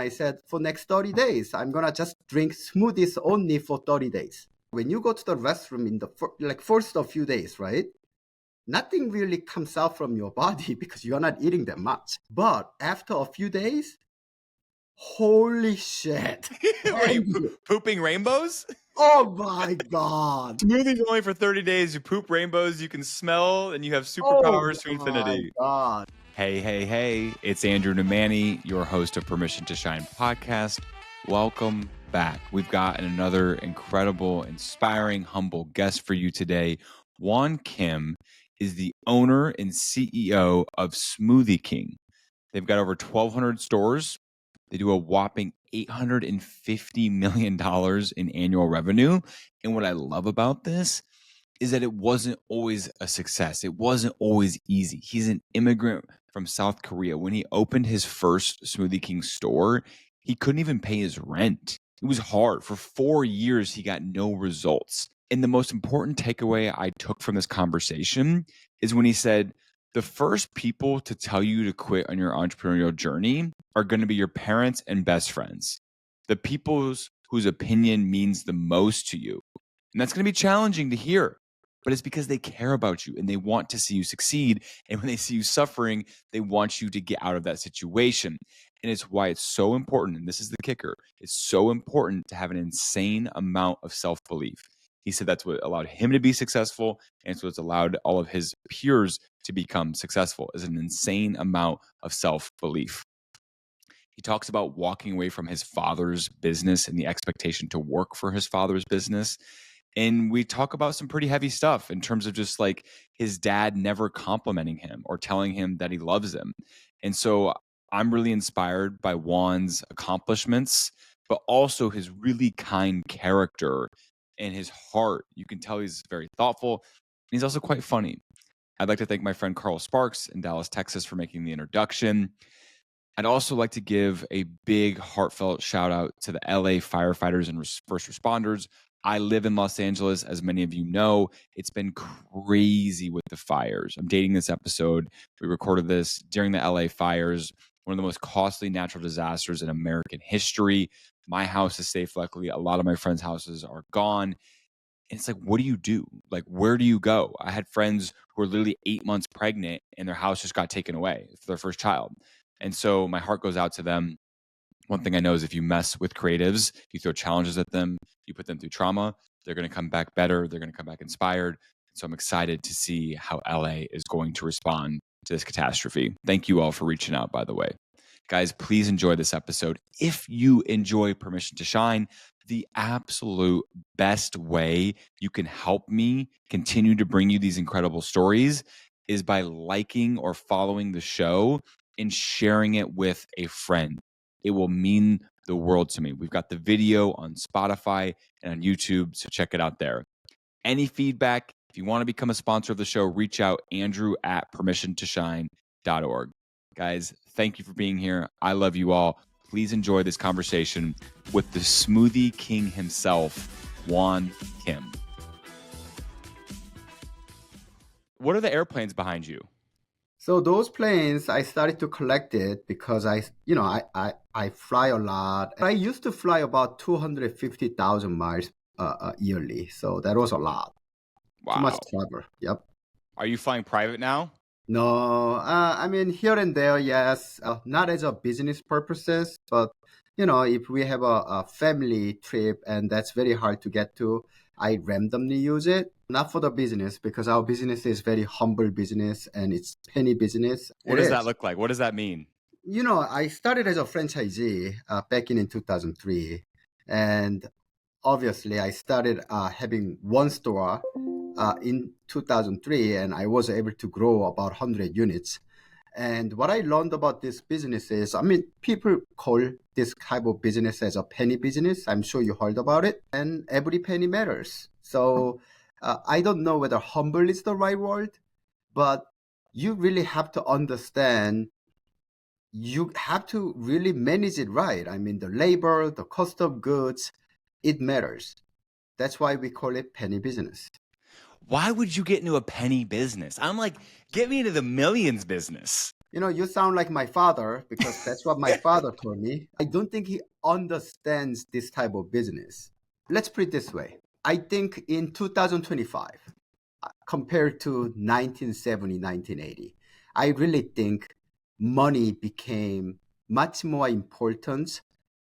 I said, for next 30 days, I'm going to just drink smoothies only for 30 days. When you go to the restroom in the first of few days, right? Nothing really comes out from your body because you're not eating that much. But after a few days, holy shit. Were you pooping rainbows? Oh my God. Smoothies only for 30 days. You poop rainbows, you can smell, and you have superpowers to infinity. God. Hey. It's Andrew Nemani, your host of Permission to Shine podcast. Welcome back. We've got another incredible, inspiring, humble guest for you today. Wan Kim is the owner and CEO of Smoothie King. They've got over 1,200 stores. They do a whopping $850 million in annual revenue. And what I love about this is that it wasn't always a success. It wasn't always easy. He's an immigrant from South Korea. When he opened his first Smoothie King store, he couldn't even pay his rent. It was hard. For 4 years, he got no results. And the most important takeaway I took from this conversation is when he said, the first people to tell you to quit on your entrepreneurial journey are going to be your parents and best friends, the people whose opinion means the most to you. And that's going to be challenging to hear, but it's because they care about you and they want to see you succeed. And when they see you suffering, they want you to get out of that situation. And it's why it's so important, and this is the kicker, it's so important to have an insane amount of self-belief. He said that's what allowed him to be successful, and so it's allowed all of his peers to become successful, is an insane amount of self-belief. He talks about walking away from his father's business and the expectation to work for his father's business. And we talk about some pretty heavy stuff in terms of just like his dad never complimenting him or telling him that he loves him. And so I'm really inspired by Wan's accomplishments, but also his really kind character and his heart. You can tell he's very thoughtful. And he's also quite funny. I'd like to thank my friend Carl Sparks in Dallas, Texas for making the introduction. I'd also like to give a big heartfelt shout out to the LA firefighters and first responders. I live in Los Angeles, as many of you know. It's been crazy with the fires. I'm dating this episode. We recorded this during the LA fires, one of the most costly natural disasters in American history. My house is safe, luckily. A lot of my friends' houses are gone. And it's like, what do you do? Like, where do you go? I had friends who were literally 8 months pregnant and their house just got taken away for their first child. And so my heart goes out to them. One thing I know is if you mess with creatives, you throw challenges at them, you put them through trauma, they're going to come back better. They're going to come back inspired. So I'm excited to see how LA is going to respond to this catastrophe. Thank you all for reaching out, by the way. Guys, please enjoy this episode. If you enjoy Permission to Shine, the absolute best way you can help me continue to bring you these incredible stories is by liking or following the show and sharing it with a friend. It will mean the world to me. We've got the video on Spotify and on YouTube, so check it out there. Any feedback, if you want to become a sponsor of the show, reach out, Andrew at permissiontoshine.org. Guys, thank you for being here. I love you all. Please enjoy this conversation with the Smoothie King himself, Wan Kim. What are the airplanes behind you? So those planes, I started to collect it because I fly a lot. I used to fly about 250,000 miles yearly. So that was a lot. Wow. Too much travel. Yep. Are you flying private now? No, I mean, here and there, yes. Not as a business purposes, but, if we have a family trip and that's very hard to get to, I randomly use it. Not for the business, because our business is very humble business and it's penny business. What does that look like? What does that mean? I started as a franchisee back in 2003. And obviously, I started having one store in 2003, and I was able to grow about 100 units. And what I learned about this business is, people call this type of business as a penny business. I'm sure you heard about it. And every penny matters. So I don't know whether humble is the right word, but you really have to understand, you have to really manage it right. The labor, the cost of goods, it matters. That's why we call it penny business. Why would you get into a penny business? I'm like, get me into the millions business. You sound like my father because that's what my father told me. I don't think he understands this type of business. Let's put it this way. I think in 2025, compared to 1970, 1980, I really think money became much more important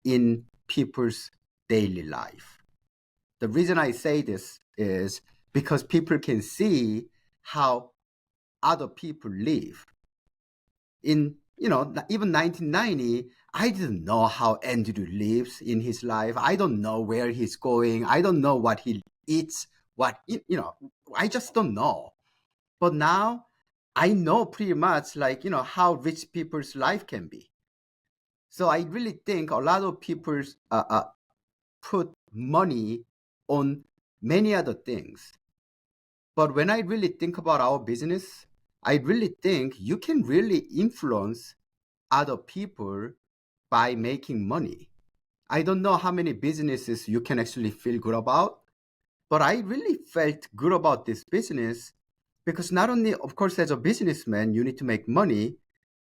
in people's daily life. The reason I say this is because people can see how other people live. In even 1990, I didn't know how Andrew lives in his life. I don't know where he's going. I don't know what he eats. I just don't know. But now I know pretty much, like, how rich people's life can be. So I really think a lot of people put money on many other things. But when I really think about our business, I really think you can really influence other people by making money. I don't know how many businesses you can actually feel good about, but I really felt good about this business because not only, of course, as a businessman, you need to make money,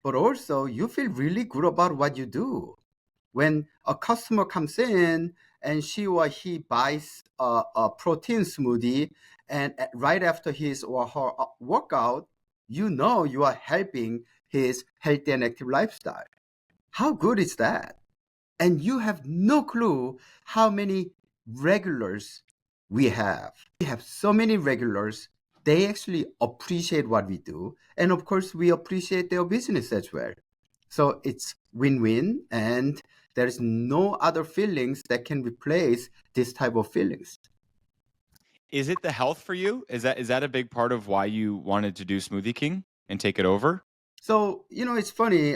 but also you feel really good about what you do. When a customer comes in and she or he buys a protein smoothie, and right after his or her workout, you are helping his healthy and active lifestyle. How good is that? And you have no clue how many regulars we have. We have so many regulars. They actually appreciate what we do. And of course, we appreciate their business as well. So it's win-win, and there's no other feelings that can replace this type of feelings. Is it the health for you? Is that a big part of why you wanted to do Smoothie King and take it over? So, it's funny.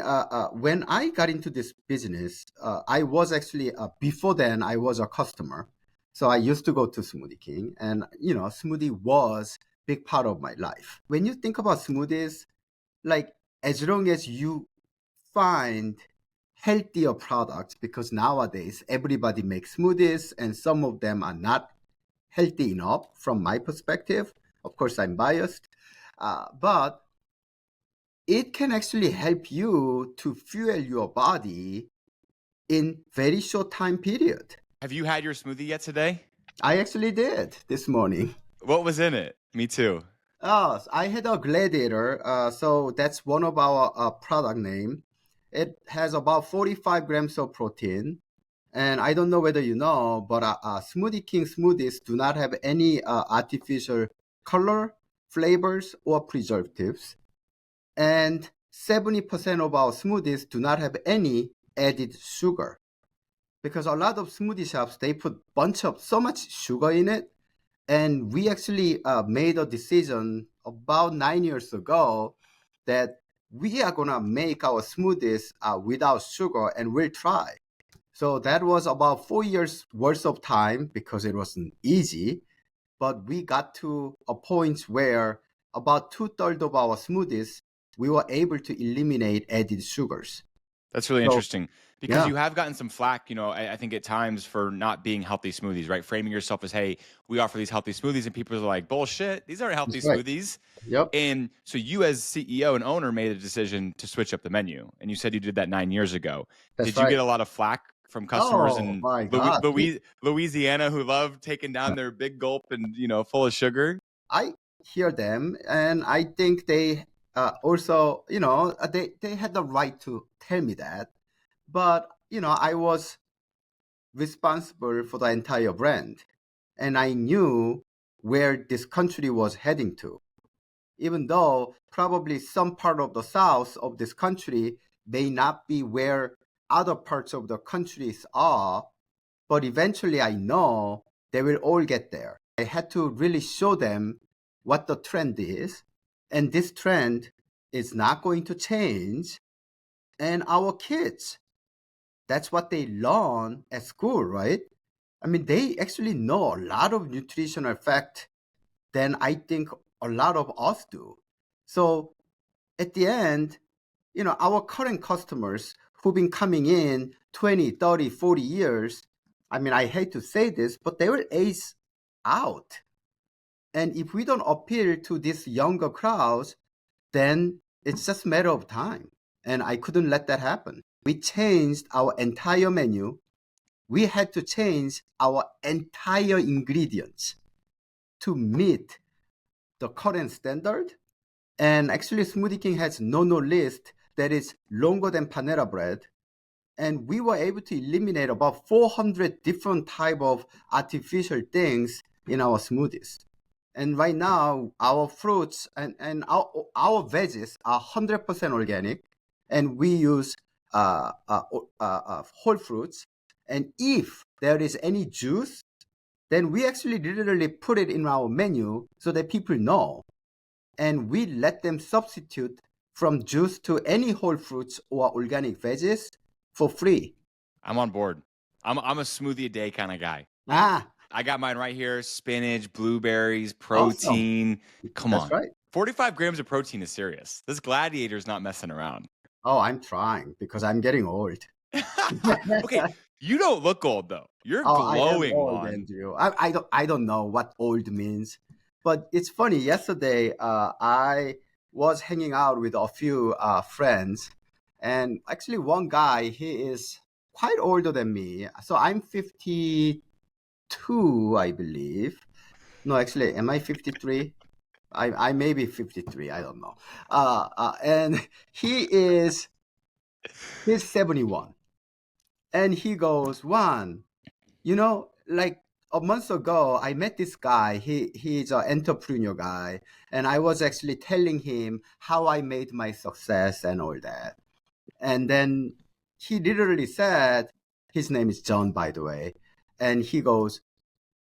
When I got into this business, I was actually, before then, I was a customer. So I used to go to Smoothie King, and, smoothie was big part of my life. When you think about smoothies, like, as long as you find healthier products, because nowadays everybody makes smoothies and some of them are not healthy enough from my perspective. Of course, I'm biased, but it can actually help you to fuel your body in very short time period. Have you had your smoothie yet today? I actually did this morning. What was in it? Me too. Oh, I had a Gladiator. So that's one of our product name. It has about 45 grams of protein. And I don't know whether you know, but Smoothie King smoothies do not have any artificial color, flavors, or preservatives. And 70% of our smoothies do not have any added sugar. Because a lot of smoothie shops, they put bunch of so much sugar in it. And we actually made a decision about 9 years ago that we are gonna make our smoothies without sugar, and we'll try. So that was about 4 years worth of time because it wasn't easy, but we got to a point where about two-thirds of our smoothies, we were able to eliminate added sugars. That's really So interesting because yeah, you have gotten some flack, I think at times for not being healthy smoothies, right? Framing yourself as, hey, we offer these healthy smoothies, and people are like, bullshit, these aren't healthy that's right. smoothies. Yep, And so you, as CEO and owner, made a decision to switch up the menu. And you said you did that 9 years ago. that's Did you right. get a lot of flack from customers Oh in my God. Louisiana who love taking down their big gulp and, full of sugar? I hear them, and I think they also, they had the right to tell me that. But, I was responsible for the entire brand, and I knew where this country was heading to. Even though probably some part of the south of this country may not be where other parts of the countries are, but eventually I know they will all get there. I had to really show them what the trend is, and this trend is not going to change. And our kids, that's what they learn at school, right? I mean, they actually know a lot of nutritional fact than I think a lot of us do. So at the end, our current customers who've been coming in 20, 30, 40 years, I mean, I hate to say this, but they will age out. And if we don't appeal to these younger crowds, then It's just a matter of time. And I couldn't let that happen. We changed our entire menu. We had to change our entire ingredients to meet the current standard. And actually, Smoothie King has no list that is longer than Panera bread. And we were able to eliminate about 400 different type of artificial things in our smoothies. And right now, our fruits and our veggies are 100% organic, and we use whole fruits. And if there is any juice, then we actually literally put it in our menu so that people know. And we let them substitute from juice to any whole fruits or organic veggies for free. I'm on board. I'm a smoothie a day kind of guy. Ah, I got mine right here: spinach, blueberries, awesome. protein. Come That's on, right. 45 grams of protein is serious. This gladiator's not messing around. Oh, I'm trying because I'm getting old. Okay, you don't look old though. You're Oh, I am glowing, old, Juan. Andrew. I don't know what old means, but it's funny. Yesterday, I was hanging out with a few friends, and actually, one guy he is quite older than me. So I'm 52, I believe. No, actually, am I 53? I may be 53. I don't know. And he is he's 71, and he goes, Juan, like a month ago, I met this guy. He's an entrepreneur guy, and I was actually telling him how I made my success and all that. And then he literally said, his name is John, by the way, and he goes,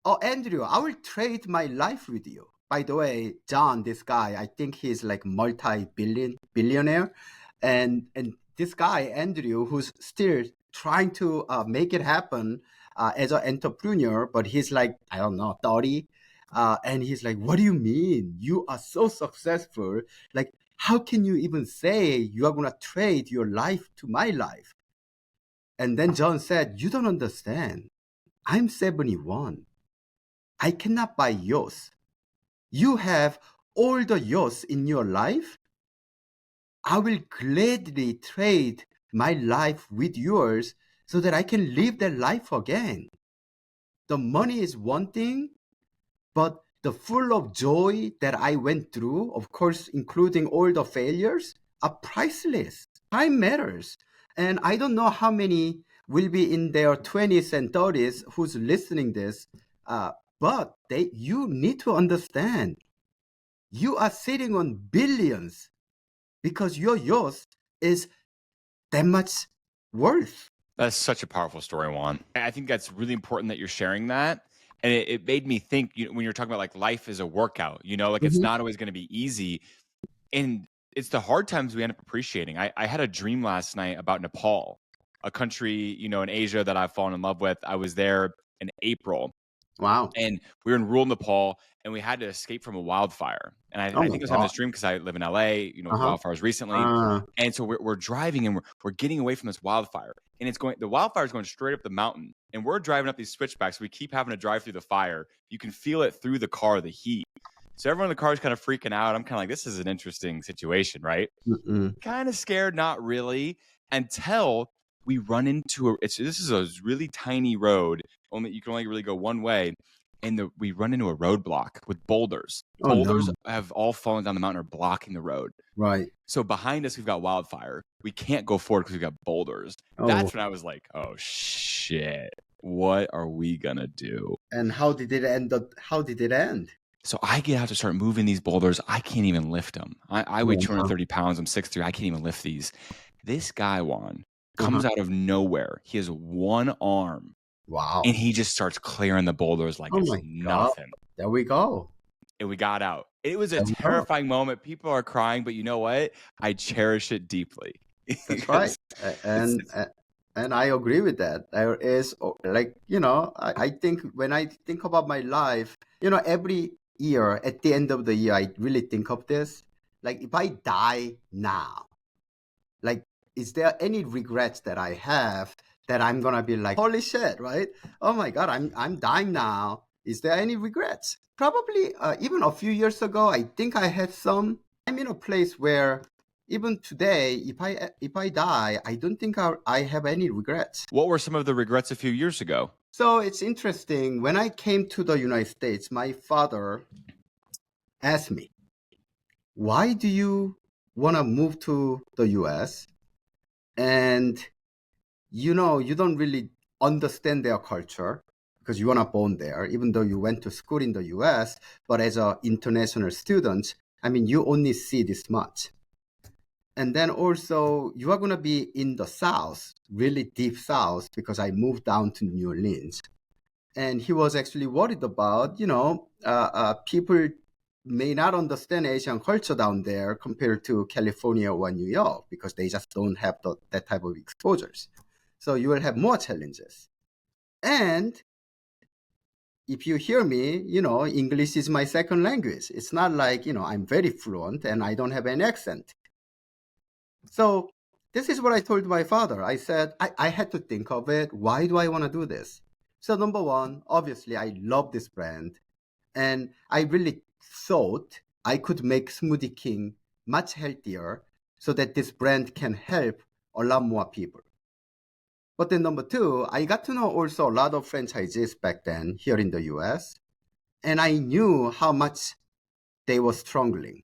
"Oh, Andrew, I will trade my life with you." By the way, John, this guy, I think he's like billionaire, and this guy Andrew, who's still trying to make it happen as an entrepreneur, but he's like, I don't know, 30, and he's like, "What do you mean? You are so successful. Like, how can you even say you are gonna trade your life to my life?" And then John said, "You don't understand. I'm 71. I cannot buy yours. You have all the yours in your life. I will gladly trade my life with yours so that I can live that life again. The money is one thing, but the full of joy that I went through, of course, including all the failures, are priceless. Time matters. And I don't know how many will be in their 20s and 30s who's listening this, but you need to understand you are sitting on billions because your yours is that much worth. That's such a powerful story, Juan. I think that's really important that you're sharing that. And it made me think, when you're talking about like life is a workout, like it's Mhm. not always going to be easy. And it's the hard times we end up appreciating. I had a dream last night about Nepal, a country, in Asia that I've fallen in love with. I was there in April, Wow. and we were in rural Nepal, and we had to escape from a wildfire. And I, Oh I my think I was having God. this dream because I live in LA, with Uh-huh. wildfires recently. Uh, And so we're driving, and we're getting away from this wildfire. And the wildfire is going straight up the mountain. And we're driving up these switchbacks. We keep having to drive through the fire. You can feel it through the car, the heat. So everyone in the car is kind of freaking out. I'm kind of like, this is an interesting situation, right? mm-mm. Kind of scared, not really, until we run into this is a really tiny road. You can only really go one way. And we run into a roadblock with boulders. Oh Boulders no. have all fallen down the mountain, are blocking the road. Right. So behind us, we've got wildfire. We can't go forward because we've got boulders. Oh, That's when I was like, oh shit, what are we gonna do? and how did it end up? How did it end? So I get out to start moving these boulders. I can't even lift them. I weigh Oh, 230 pounds. I'm 6'3". I can't even lift these. This guy, Juan, uh-huh. comes out of nowhere. He has one arm, Wow. and he just starts clearing the boulders like Oh it's my God. nothing. There we go. And we got out. It was a There we go. terrifying moment. People are crying, but you know what? I cherish it deeply. That's right. Because it's, And I agree with that. There is like, I think when I think about my life, every year at the end of the year, I really think of this. Like if I die now, like, is there any regrets that I have that I'm gonna be like, holy shit, right? Oh my God, I'm dying now. Is there any regrets? Probably even a few years ago, I think I had some. I'm in a place where even today, if I die, I don't think I have any regrets. What were some of the regrets a few years ago? So it's interesting. When I came to the United States, my father asked me, "Why do you want to move to the U.S.? And you don't really understand their culture because you were not born there, even though you went to school in the US. But as an international student, I mean, you only see this much. And then also, you are going to be in the South, really deep South, because I moved down to New Orleans. And he was actually worried about, people may not understand Asian culture down there compared to California or New York because they just don't have that type of exposures. So you will have more challenges. And if you hear me, English is my second language. It's not like, I'm very fluent and I don't have an accent. So this is what I told my father. I said, I had to think of it. Why do I want to do this? So number one, obviously, I love this brand. And I really thought I could make Smoothie King much healthier so that this brand can help a lot more people. But then number two, I got to know also a lot of franchisees back then here in the US, and I knew how much they were struggling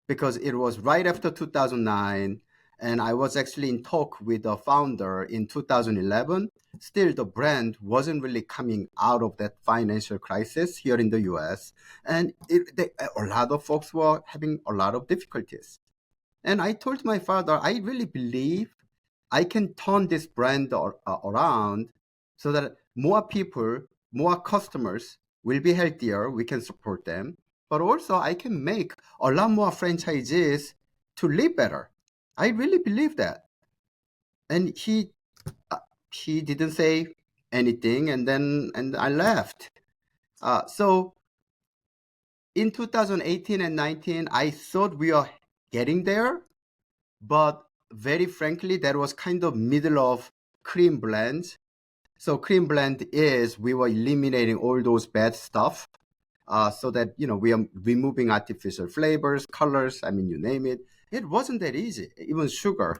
because it was right after 2009, and I was actually in talk with the founder in 2011. Still, the brand wasn't really coming out of that financial crisis here in the US, and a lot of folks were having a lot of difficulties. And I told my father, I really believe I can turn this brand around so that more people, more customers will be healthier. We can support them, but also I can make a lot more franchisees to live better. I really believe that. And he didn't say anything, and I left. So in 2018 and 19, I thought we are getting there, but very frankly, that was kind of middle of cream blend. So cream blend is we were eliminating all those bad stuff, so that we are removing artificial flavors, colors. I mean, you name it. It wasn't that easy, even sugar,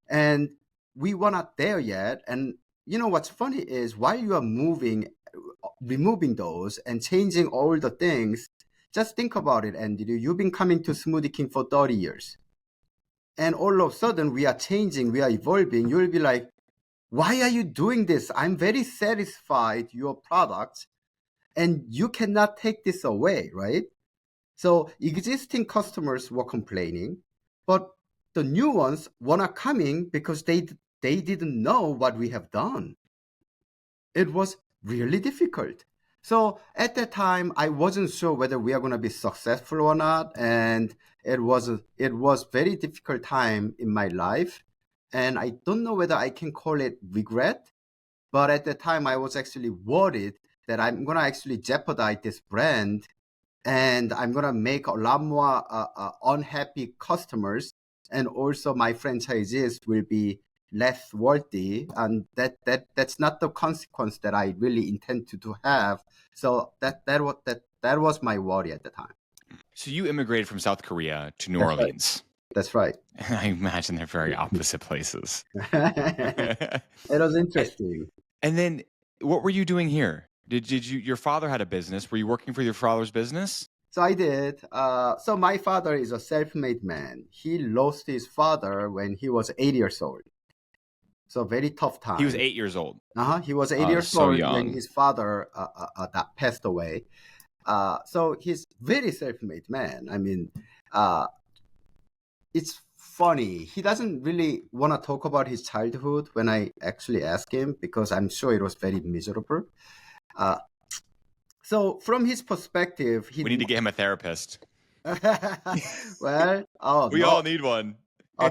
and we were not there yet. And what's funny is while you are removing those and changing all the things, just think about it, Andrew. You've been coming to Smoothie King for 30 years and all of a sudden we are changing, we are evolving. You'll be like, why are you doing this? I'm very satisfied your product and you cannot take this away, right? So existing customers were complaining, but the new ones were not coming because they didn't know what we have done. It was really difficult. So at that time, I wasn't sure whether we are going to be successful or not, and it was very difficult time in my life, and I don't know whether I can call it regret, but at the time I was actually worried that I'm going to actually jeopardize this brand and I'm gonna make a lot more unhappy customers, and also my franchisees will be less worthy, and that's not the consequence that I really intend to have. So that was my worry at the time. So you immigrated from South Korea to New That's right. Orleans. That's right. I imagine they're very opposite places. It was And interesting. then what were you doing here? Did you your father had a business? Were you working for your father's business? So I did. So my father is a self-made man. He lost his father when he was 8 years old. So very tough He was time. 8 years old. He was 8 years So old when young. his father that passed away. So he's very self-made man. I mean, uh, it's funny. He doesn't really want to talk about his childhood when I actually ask him because I'm sure it was very miserable. Uh, so from his perspective, We need to get him a therapist. well, oh We no, all need one.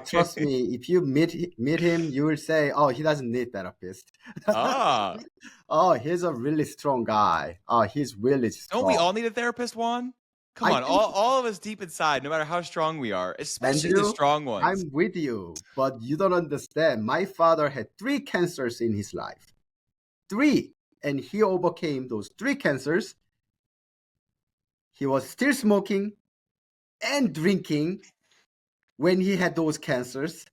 trust me, if you meet him, you will say, oh, he doesn't need therapist. Ah, Oh, he's a really strong guy. Oh, he's really don't we strong. all need a therapist, Juan? Come I on, think, all of us deep inside, no matter how strong we are, especially the Andrew, strong ones. I'm with you, but you don't understand. My father had three cancers in his life. Three. And he overcame those three cancers. He was still smoking and drinking when he had those cancers.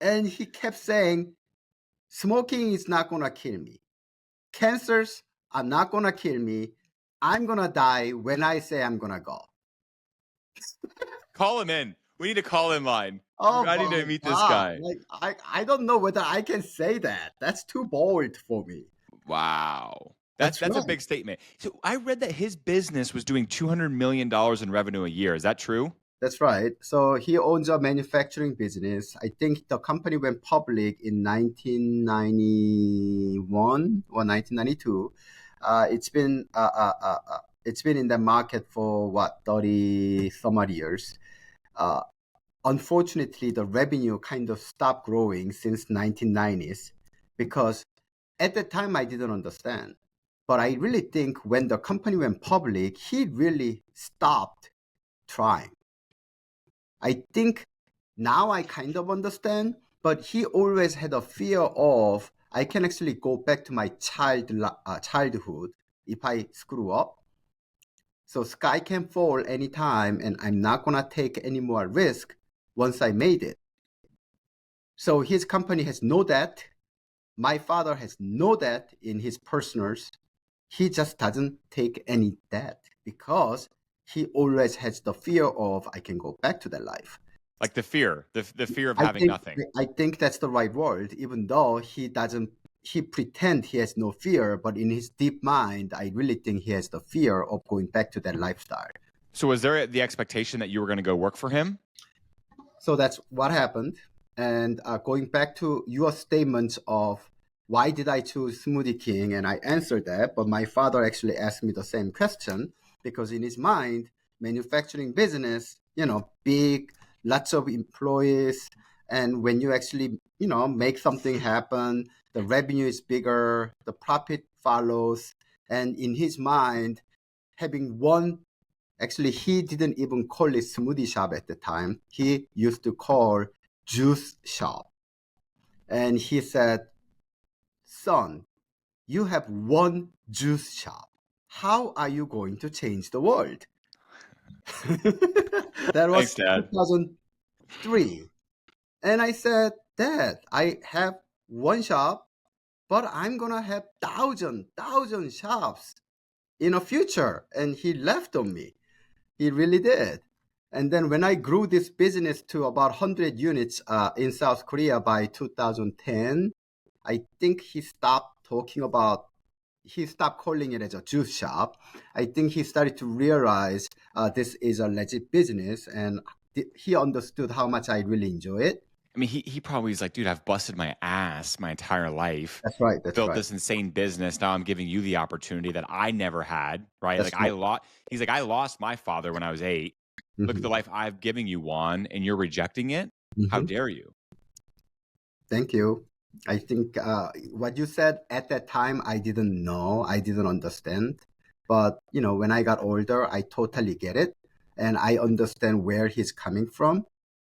And he kept saying, smoking is not going to kill me. Cancers are not going to kill me. I'm going to die when I say I'm going to go. Call him in. We need a call in line. Oh I need my to meet this God. guy. Like, I don't know whether I can say that. That's too bold for me. Wow. That's That's a right. big statement. So I read that his business was doing $200 million in revenue a year. Is that true? That's right. So he owns a manufacturing business. I think the company went public in 1991 or 1992. It's been in the market for what 30 some odd years. Uh, Unfortunately, the revenue kind of stopped growing since 1990s because at the time I didn't understand. But I really think when the company went public, he really stopped trying. I think now I kind of understand, but he always had a fear of I can actually go back to my childhood if I screw up. So sky can fall anytime, and I'm not gonna take any more risk once I made it. So his company has no debt. My father has no debt in his personals. He just doesn't take any debt because he always has the fear of I can go back to that life. Like the fear of I having think nothing. I think that's the right word, even though he pretend he has no fear, but in his deep mind, I really think he has the fear of going back to that lifestyle. So was there the expectation that you were going to go work for him? So that's what happened. And going back to your statements of why did I choose Smoothie King, and I answered that, but my father actually asked me the same question because in his mind, manufacturing business, big, lots of employees, and when you actually, make something happen, the revenue is bigger, the profit follows, and in his mind, having one. Actually, he didn't even call it smoothie shop at the time. He used to call juice shop. And he said, son, you have one juice shop. How are you going to change the world? That was Thanks, Dad. 2003. And I said, Dad, I have one shop, but I'm going to have thousand shops in the future. And he left on me. He really did. And then when I grew this business to about 100 units in South Korea by 2010, I think he stopped calling it as a juice shop. I think he started to realize this is a legit business and he understood how much I really enjoy it. I mean, he probably is like, dude, I've busted my ass my entire life, That's right. That's built right. this insane business. Now I'm giving you the opportunity that I never had, right? That's Like right. he's like, I lost my father when I was 8. Look at the Hmm. life I've given you, Juan, and you're rejecting it. How Hmm. dare you? Thank you. I think what you said at that time, I didn't know, I didn't understand. But, when I got older, I totally get it. And I understand where he's coming from.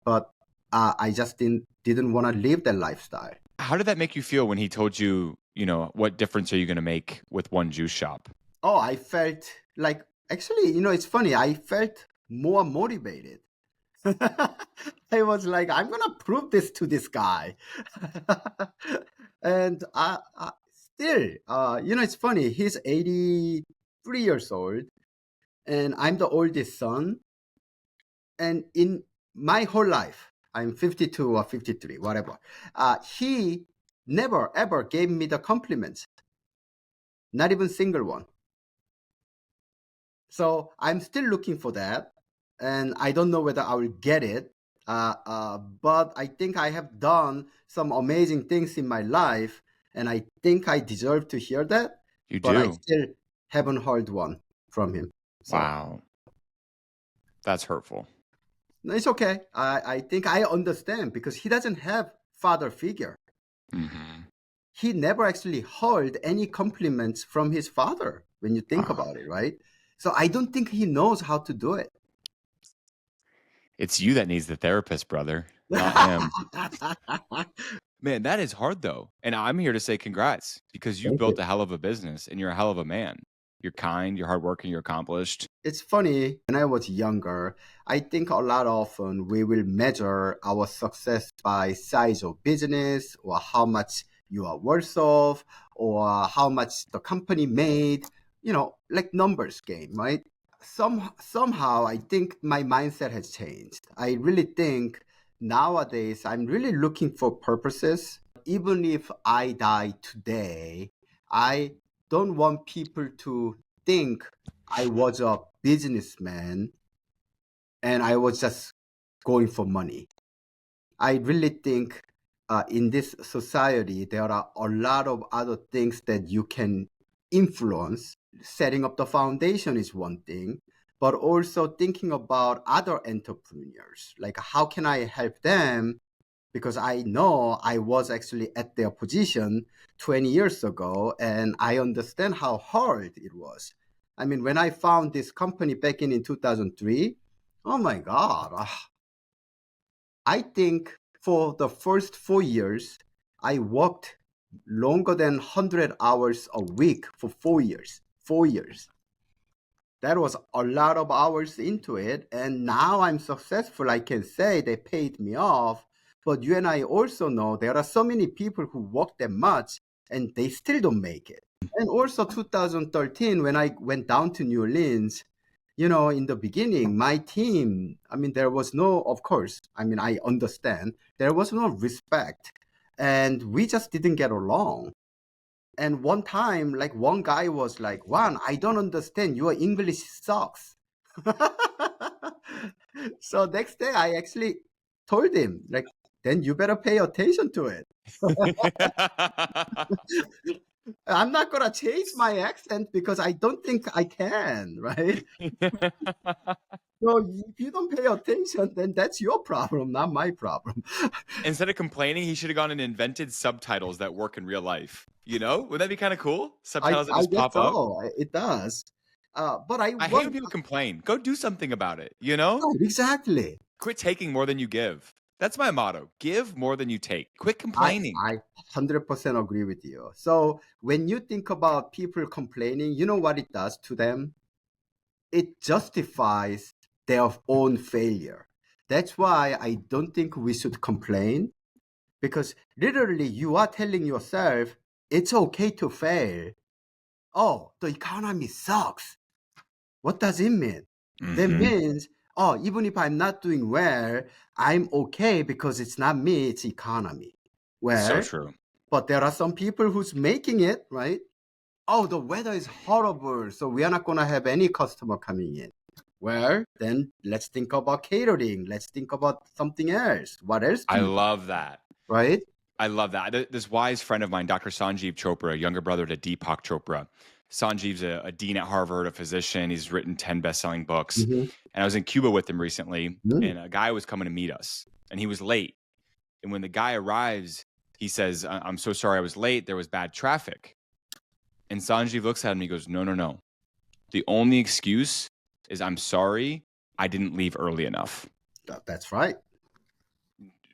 But I just didn't want to live that lifestyle. How did that make you feel when he told you, what difference are you going to make with one juice shop? Oh, I felt like, actually, it's funny. I felt more motivated. I was like, I'm gonna prove this to this guy. And still, it's funny. He's 83 years old, and I'm the oldest son. And in my whole life, I'm 52 or 53, whatever. He never ever gave me the compliments, not even single one. So I'm still looking for that, and I don't know whether I will get it. But I think I have done some amazing things in my life, and I think I deserve to hear that. You But I do. still haven't heard one from him. So Wow. That's hurtful. no, it's okay. I think I understand because he doesn't have father figure. Mm-hmm. He never actually heard any compliments from his father when you think Wow. about it, right? So I don't think he knows how to do it. It's you that needs the therapist, brother, not him. Man, that is hard though. And I'm here to say congrats because you've Thank built you. a hell of a business and you're a hell of a man. You're kind, you're hardworking, you're accomplished. It's funny, when I was younger, I think a lot often we will measure our success by size of business or how much you are worth of or how much the company made, like numbers game, right? Somehow I think my mindset has changed. I really think nowadays I'm really looking for purposes. Even if I die today, I don't want people to think I was a businessman and I was just going for money. I really think in this society, there are a lot of other things that you can influence. Setting up the foundation is one thing, but also thinking about other entrepreneurs. Like, how can I help them? Because I know I was actually at their position 20 years ago and I understand how hard it was. I mean, when I found this company back in 2003, oh my God, I think for the first 4 years, I worked longer than 100 hours a week for 4 years. 4 years. That was a lot of hours into it. And now I'm successful. I can say they paid me off. But you and I also know there are so many people who work that much and they still don't make it. And also 2013, when I went down to New Orleans, in the beginning, my team, I mean, there was no, of course, I mean, I understand, there was no respect. And we just didn't get along. And one time, like one guy was like, Juan, I don't understand. Your English sucks. So next day, I actually told him, like, then you better pay attention to it. I'm not going to change my accent because I don't think I can, right? So if you don't pay attention, then that's your problem, not my problem. Instead of complaining, he should have gone and invented subtitles that work in real life. Would that be kind of cool? Subtitles that I just guess pop up. so. It does. But I I hate was when people complain. Go do something about it. right, exactly. Quit taking more than you give. That's my motto. Give more than you take. Quit complaining. I 100% agree with you. So when you think about people complaining, you know what it does to them? It justifies their own failure. That's why I don't think we should complain because literally you are telling yourself it's okay to fail. Oh, the economy sucks. What does it mean? That Mm-hmm. means, oh, even if I'm not doing well, I'm okay because it's not me, it's economy. So Well, true. but there are some people who's making it, right? Oh, the weather is horrible, so we are not going to have any customer coming in. Well, then let's think about catering. Let's think about something else. What else I can we, love that. right? I love that. This wise friend of mine, Dr. Sanjeev Chopra, younger brother to Deepak Chopra. Sanjeev's a dean at Harvard, a physician. He's written 10 best-selling books. Mm-hmm. And I was in Cuba with him recently, Mm-hmm. and a guy was coming to meet us, and he was late. And when the guy arrives, he says, I'm so sorry I was late. There was bad traffic. And Sanjeev looks at him and he goes, no, no, no. The only excuse is I'm sorry I didn't leave early enough. That's right.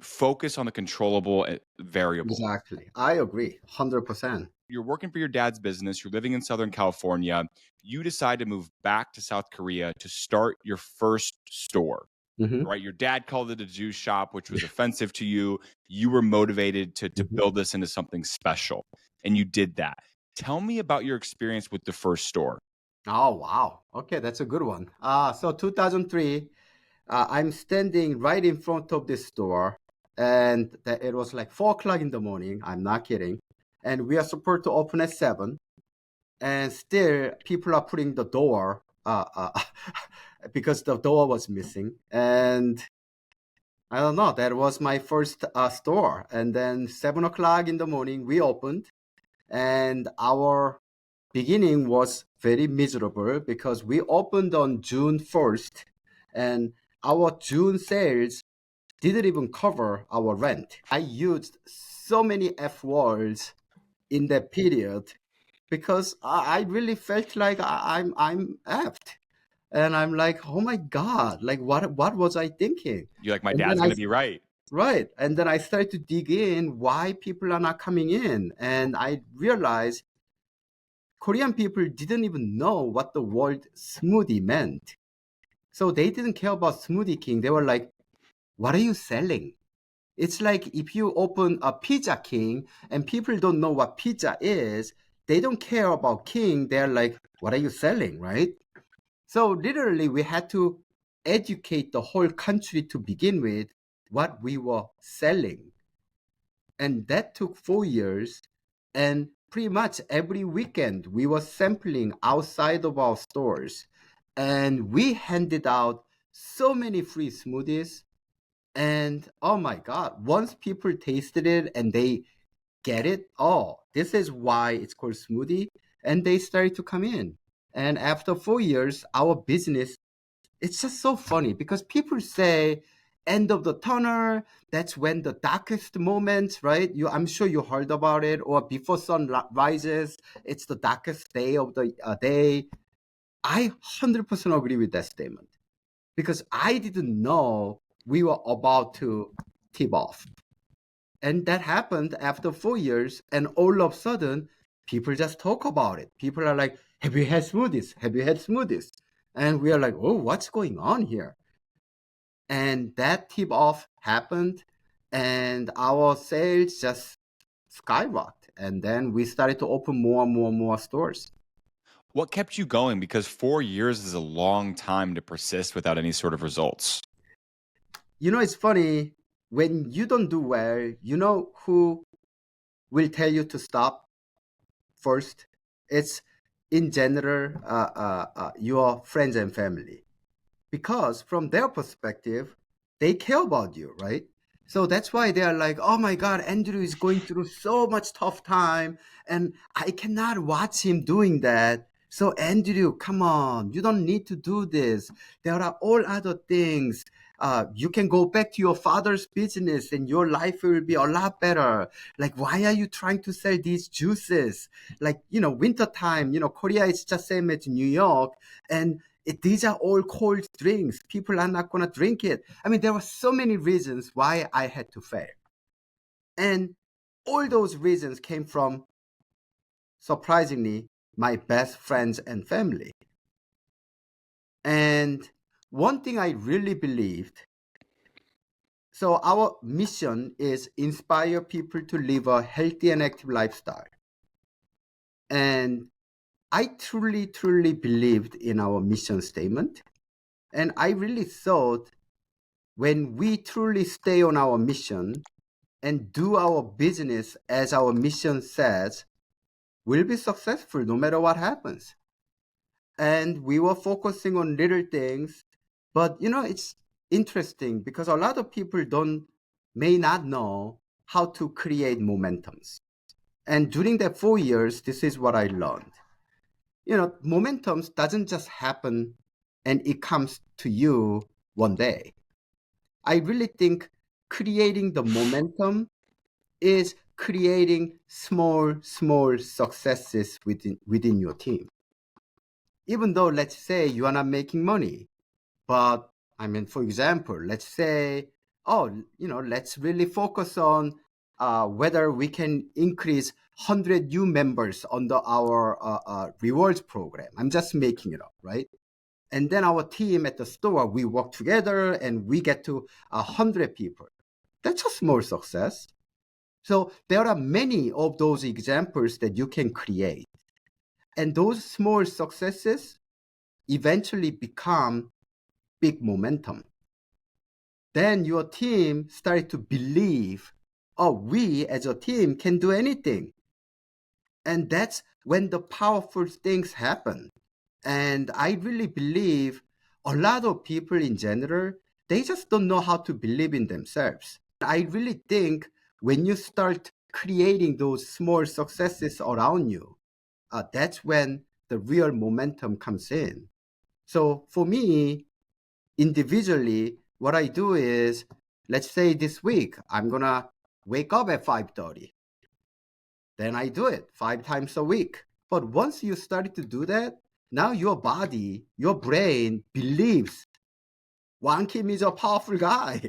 Focus on the controllable variable. Exactly. I agree. 100%. You're working for your dad's business. You're living in Southern California. You decide to move back to South Korea to start your first store. Mm-hmm. Right? Your dad called it a juice shop, which was offensive to you. You were motivated to Mm-hmm. build this into something special, and you did that. Tell me about your experience with the first store. Oh, wow. Okay, that's a good one. So 2003, I'm standing right in front of this store, and it was like 4 o'clock in the morning. I'm not kidding. And we are supposed to open at 7, and still people are putting the door because the door was missing. And I don't know, that was my first store. And then 7 o'clock in the morning, we opened, and our beginning was very miserable because we opened on June 1st, and our June sales didn't even cover our rent. I used so many F words in that period because I really felt like I'm effed. And I'm like, oh my God, like what was I thinking? You're like, my And then dad's going to be right. right. And then I started to dig in why people are not coming in. And I realized Korean people didn't even know what the word smoothie meant. So they didn't care about Smoothie King. They were like, what are you selling? It's like if you open a Pizza King and people don't know what pizza is, they don't care about King. They're like, what are you selling, right? So literally, we had to educate the whole country to begin with what we were selling. And that took 4 years. And pretty much every weekend, we were sampling outside of our stores. And we handed out so many free smoothies. And oh my God, once people tasted it and they get it, oh, this is why it's called smoothie. And they started to come in. And after 4 years, our business, it's just so funny because people say end of the tunnel, that's when the darkest moments, right? I'm sure you heard about it, or before sun rises, it's the darkest day of the day. I 100% agree with that statement because I didn't know we were about to tip off. And that happened after 4 years, and all of a sudden, people just talk about it. People are like, have you had smoothies? Have you had smoothies? And we are like, oh, what's going on here? And that tip off happened, and our sales just skyrocketed. And then we started to open more and more and more stores. What kept you going? Because 4 years is a long time to persist without any sort of results. You know, it's funny when you don't do well, you know who will tell you to stop first? It's in general your friends and family, because from their perspective, they care about you, right? So that's why they are like, oh my God, Andrew is going through so much tough time, and I cannot watch him doing that. So Andrew, come on, you don't need to do this. There are all other things. You can go back to your father's business and your life will be a lot better. Like, why are you trying to sell these juices? Like, wintertime, Korea is just same as New York. And these are all cold drinks. People are not going to drink it. I mean, there were so many reasons why I had to fail. And all those reasons came from, surprisingly, my best friends and family. And one thing I really believed, so our mission is inspire people to live a healthy and active lifestyle. And I truly, truly believed in our mission statement. And I really thought when we truly stay on our mission and do our business as our mission says, we'll be successful no matter what happens. And we were focusing on little things, but it's interesting because a lot of people may not know how to create momentums. And during that 4 years, this is what I learned. Momentums doesn't just happen and it comes to you one day. I really think creating the momentum is creating small, small successes within your team. Even though, let's say, you are not making money, but I mean, for example, let's say, oh, let's really focus on whether we can increase 100 new members under our rewards program. I'm just making it up, right? And then our team at the store, we work together and we get to 100 people. That's a small success. So there are many of those examples that you can create. And those small successes eventually become big momentum. Then your team started to believe, oh, we as a team can do anything. And that's when the powerful things happen. And I really believe a lot of people in general, they just don't know how to believe in themselves. I really think when you start creating those small successes around you, that's when the real momentum comes in. So for me, individually, what I do is, let's say this week, I'm going to wake up at 5:30. Then I do it 5 times a week. But once you started to do that, now your body, your brain believes Wan Kim is a powerful guy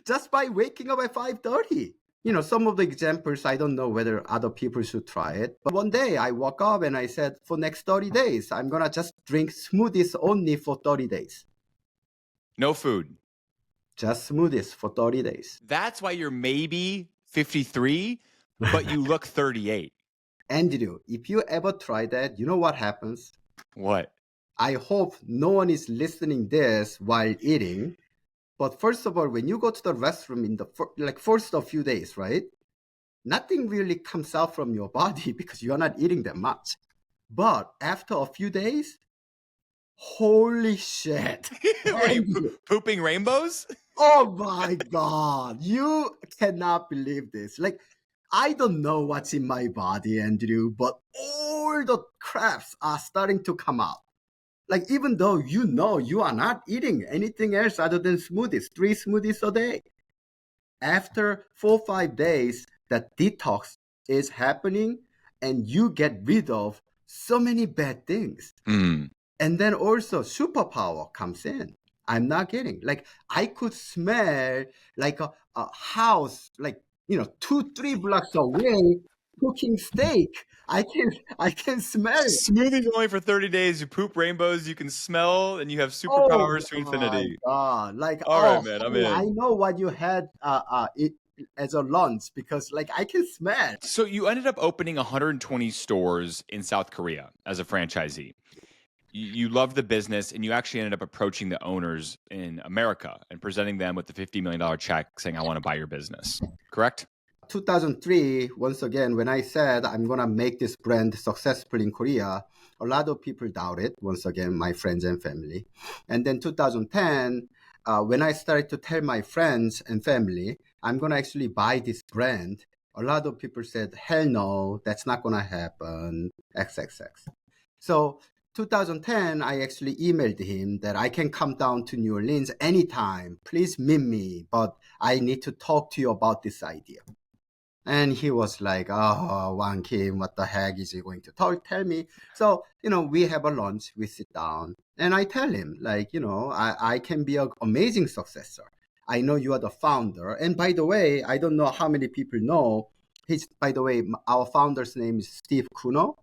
just by waking up at 5:30. some of the examples, I don't know whether other people should try it. But one day I woke up and I said, for next 30 days, I'm going to just drink smoothies only for 30 days. No food. Just smoothies for 30 days. That's why you're maybe 53, but you look 38. Andrew, if you ever try that, you know what happens? What? I hope no one is listening this while eating. But first of all, when you go to the restroom in the first a few days, right? Nothing really comes out from your body because you're not eating that much. But after a few days, holy shit. What are you, pooping rainbows? Oh my God. You cannot believe this. Like, I don't know what's in my body, Andrew, but all the craps are starting to come out. Like, even though you are not eating anything else other than smoothies, 3 smoothies a day. After 4 or 5 days, that detox is happening and you get rid of so many bad things. Mm. And then also superpower comes in. I'm not kidding. Like, I could smell like a house, like, 2, 3 blocks away cooking steak. I can smell it. Smoothies only for 30 days. You poop rainbows. You can smell, and you have Oh superpowers to my infinity. God. Like, All right, oh, man. I'm honey, I in. know what you had it as a lunch because, like, I can smell. So you ended up opening 120 stores in South Korea as a franchisee. You loved the business, and you actually ended up approaching the owners in America and presenting them with the $50 million check saying, I want to buy your business. Correct? 2003, once again, when I said I'm going to make this brand successful in Korea, a lot of people doubted, once again, my friends and family. And then 2010, when I started to tell my friends and family, I'm going to actually buy this brand, a lot of people said, hell no, that's not going to happen, XXX. So 2010, I actually emailed him that I can come down to New Orleans anytime. Please meet me, but I need to talk to you about this idea. And he was like, oh, Wan Kim, what the heck is he going to tell me? So, we have a lunch, we sit down, and I tell him, like, I can be an amazing successor. I know you are the founder. And by the way, I don't know how many people know, by the way, our founder's name is Steve Kuno.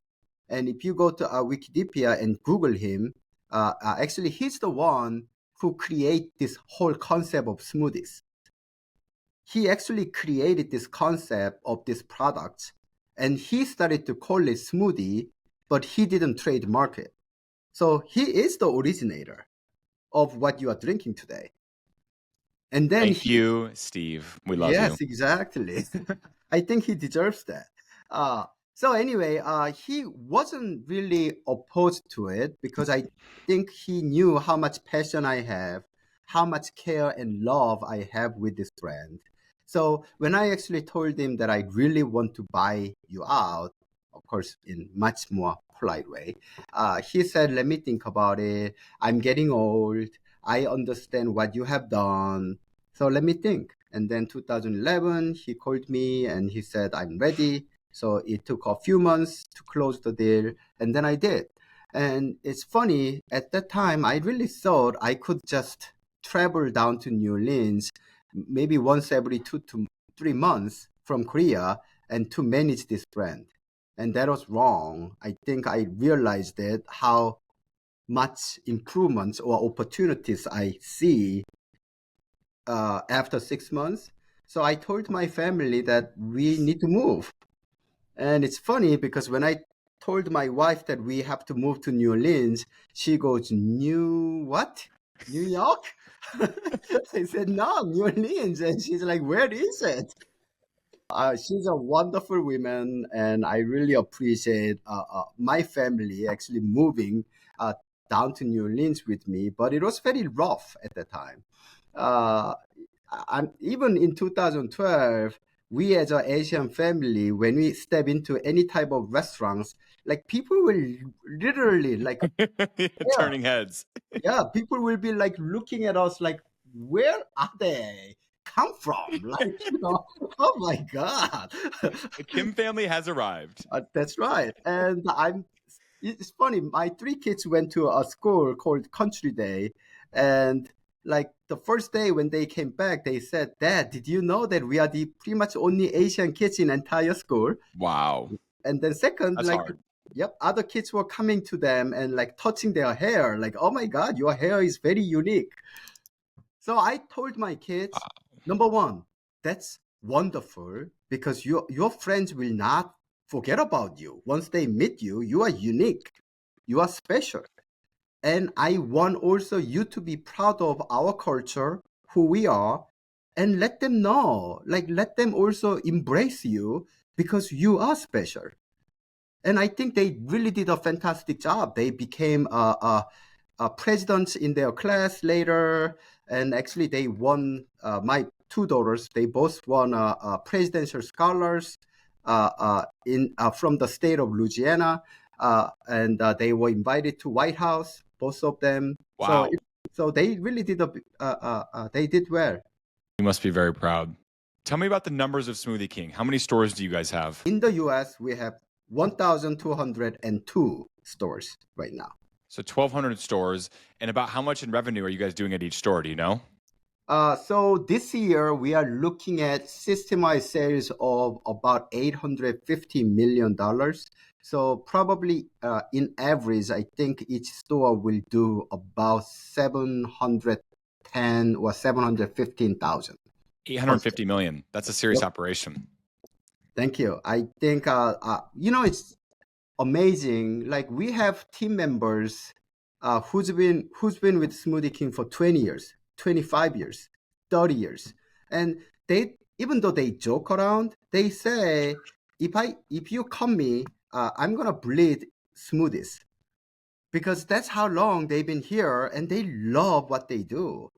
And if you go to Wikipedia and Google him, actually, he's the one who created this whole concept of smoothies. He actually created this concept of this product and he started to call it smoothie, but he didn't trademark it. So he is the originator of what you are drinking today. And then Thank you, Steve. We love yes, you. exactly. I think he deserves that. So anyway, he wasn't really opposed to it because I think he knew how much passion I have, how much care and love I have with this brand. So when I actually told him that I really want to buy you out, of course, in much more polite way, he said, "Let me think about it. I'm getting old. I understand what you have done. So let me think." And then 2011, he called me and he said, I'm ready. So it took a few months to close the deal. And then I did. And it's funny, at that time, I really thought I could just travel down to New Orleans maybe once every 2 to 3 months from Korea and to manage this brand. And that was wrong. I think I realized that how much improvements or opportunities I see after 6 months. So I told my family that we need to move. And it's funny because when I told my wife that we have to move to New Orleans, she goes, New what? New York? I said, no, New Orleans. And she's like, where is it? She's a wonderful woman, and I really appreciate my family actually moving down to New Orleans with me. But it was very rough at the time. Uh, even in 2012, we as an Asian family, when we step into any type of restaurants, like people will literally like, yeah, Turning heads. yeah, people will be like looking at us like, where are they come from? Like, oh my God. The Kim family has arrived. That's right. And it's funny, my 3 kids went to a school called Country Day, and like the first day when they came back, they said, "Dad, did you know that we are the pretty much only Asian kids in entire school?" Wow. And then second, That's like, hard. yep, other kids were coming to them and like touching their hair, like, "Oh my God, your hair is very unique." So I told my kids, number one, that's wonderful because your friends will not forget about you. Once they meet you, you are unique, you are special. And I want also you to be proud of our culture, who we are, and let them know, like let them also embrace you because you are special. And I think they really did a fantastic job. They became presidents in their class later, and actually they won. My two daughters, they both won presidential scholars in from the state of Louisiana, and they were invited to White House, both of them. So Wow. so they really did they did well. You must be very proud. Tell me about the numbers of Smoothie King. How many stores do you guys have? In the U.S., we have 1,202 stores right now. So 1,200 stores. And about how much in revenue are you guys doing at each store? Do you know? So this year we are looking at system-wide sales of about $850 million. So probably in average, I think each store will do about 710 or 715,000 per store. 850 million. That's a serious Yep. operation. Thank you. I think it's amazing. Like we have team members who's been with Smoothie King for 20 years, 25 years, 30 years. And they even though they joke around, they say if you come me, I'm gonna bleed smoothies because that's how long they've been here and they love what they do.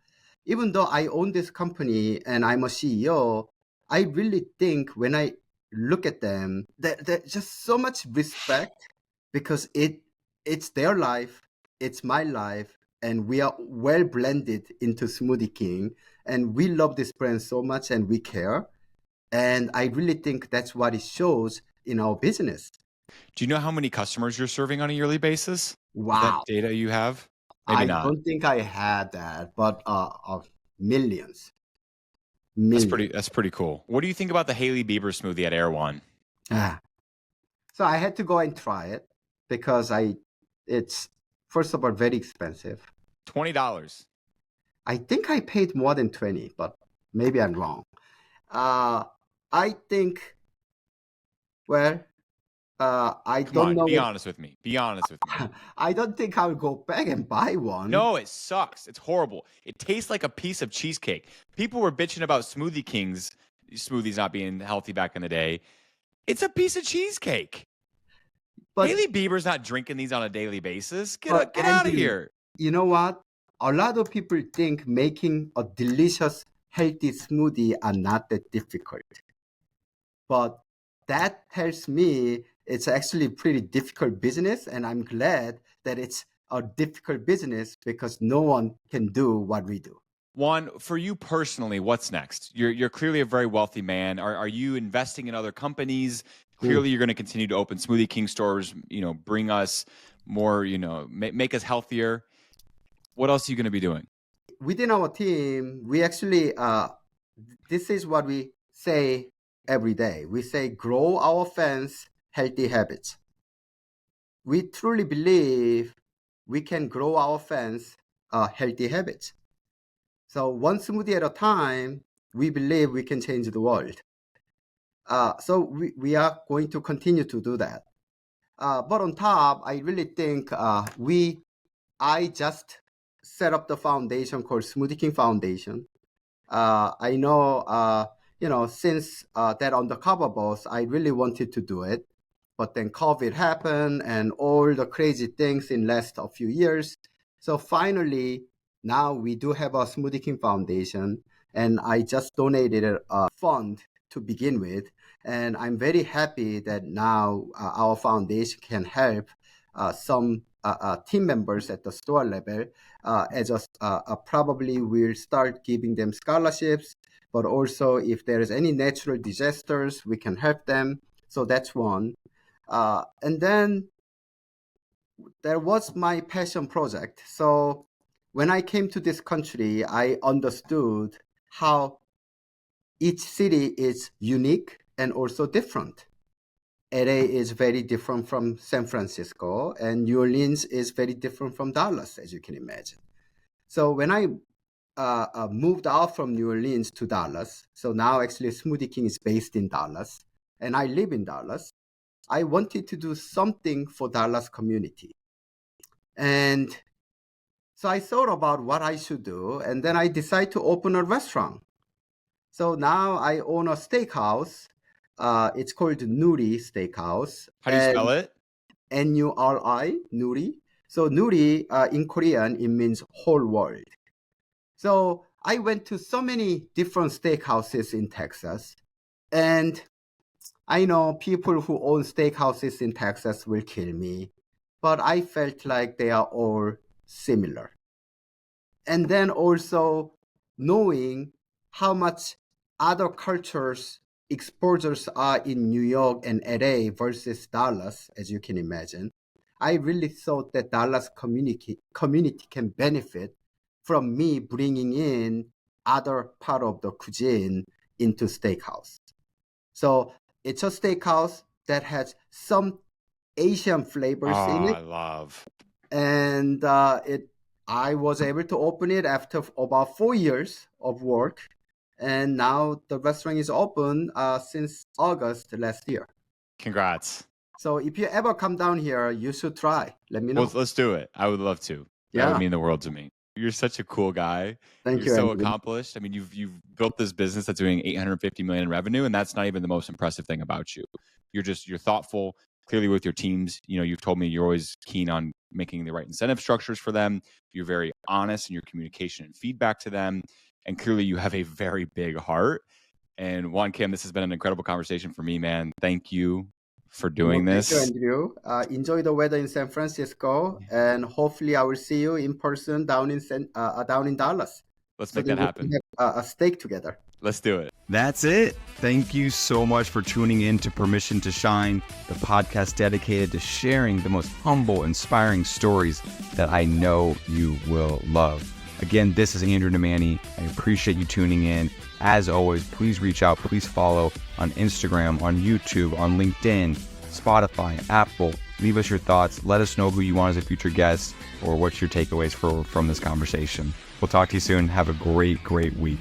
Even though I own this company and I'm a CEO, I really think when I look at them, there's just so much respect because it's their life, it's my life, and we are well blended into Smoothie King, and we love this brand so much and we care. And I really think that's what it shows in our business. Do you know how many customers you're serving on a yearly basis? Is that Wow. data you have? Maybe I not. don't think I had that, but millions, That's millions. pretty cool. What do you think about the Haley Bieber smoothie at Air One? Ah. So I had to go and try it because it's first of all very expensive. $20. I think I paid more than 20, but maybe I'm wrong. Uh, I think, well, I Come don't on, know be what, honest with me. Be honest with me. I don't think I'll go back and buy one. No, it sucks. It's horrible. It tastes like a piece of cheesecake. People were bitching about Smoothie King's smoothies not being healthy back in the day. It's a piece of cheesecake. But, Haley Bieber's not drinking these on a daily basis. but Get out of Andrew, here. you know what? A lot of people think making a delicious, healthy smoothie are not that difficult. But that tells me it's actually pretty difficult business, and I'm glad that it's a difficult business because no one can do what we do. Juan, for you personally, what's next? You're clearly a very wealthy man. Are you investing in other companies? Hmm. Clearly, you're going to continue to open Smoothie King stores. Bring us more. Make us healthier. What else are you going to be doing? Within our team, we actually this is what we say every day. We say grow our fans healthy habits. We truly believe we can grow our fans healthy habits. So one smoothie at a time, we believe we can change the world. So we are going to continue to do that. But on top, I really think I just set up the foundation called Smoothie King Foundation. I know, since that undercover boss, I really wanted to do it, but then COVID happened and all the crazy things in last a few years. So finally, now we do have a Smoothie King Foundation, and I just donated a fund to begin with, and I'm very happy that now our foundation can help some team members at the store level as probably we'll start giving them scholarships, but also if there is any natural disasters, we can help them. So that's one. And then there was my passion project. So when I came to this country, I understood how each city is unique and also different. LA is very different from San Francisco, and New Orleans is very different from Dallas, as you can imagine. So when I moved out from New Orleans to Dallas, so now actually Smoothie King is based in Dallas, and I live in Dallas. I wanted to do something for Dallas community. And so I thought about what I should do, and then I decided to open a restaurant. So now I own a steakhouse. It's called Nuri Steakhouse. How do you spell And it? Nuri, Nuri. So Nuri in Korean, it means whole world. So I went to so many different steakhouses in Texas. And I know people who own steakhouses in Texas will kill me, but I felt like they are all similar. And then also knowing how much other cultures exposures are in New York and LA versus Dallas, as you can imagine, I really thought that Dallas community can benefit from me bringing in other part of the cuisine into steakhouse. So it's a steakhouse that has some Asian Oh, flavors in it, I love. and I was able to open it after about 4 years of work, and now the restaurant is open since August last year. Congrats. So if you ever come down here, you should try. Let me Well, know. let's do it. I would love to. That would Yeah, mean the world to me. You're such a cool guy. thank You're you, so Andrew. accomplished. I mean, you've built this business that's doing 850 million in revenue, and that's not even the most impressive thing about you. You're thoughtful. Clearly, with your teams, you've told me you're always keen on making the right incentive structures for them. You're very honest in your communication and feedback to them, and clearly, you have a very big heart. And Wan Kim, this has been an incredible conversation for me, man. Thank you for doing Well, thank you, this. Andrew. Enjoy the weather in San Francisco, and hopefully, I will see you in person down in Dallas. Let's So make then that we happen. can have a steak together. Let's do it. That's it. Thank you so much for tuning in to Permission to Shine, the podcast dedicated to sharing the most humble, inspiring stories that I know you will love. Again, this is Andrew Nemani. I appreciate you tuning in. As always, please reach out, please follow on Instagram, on YouTube, on LinkedIn, Spotify, Apple. Leave us your thoughts. Let us know who you want as a future guest or what's your takeaways from this conversation. We'll talk to you soon. Have a great week.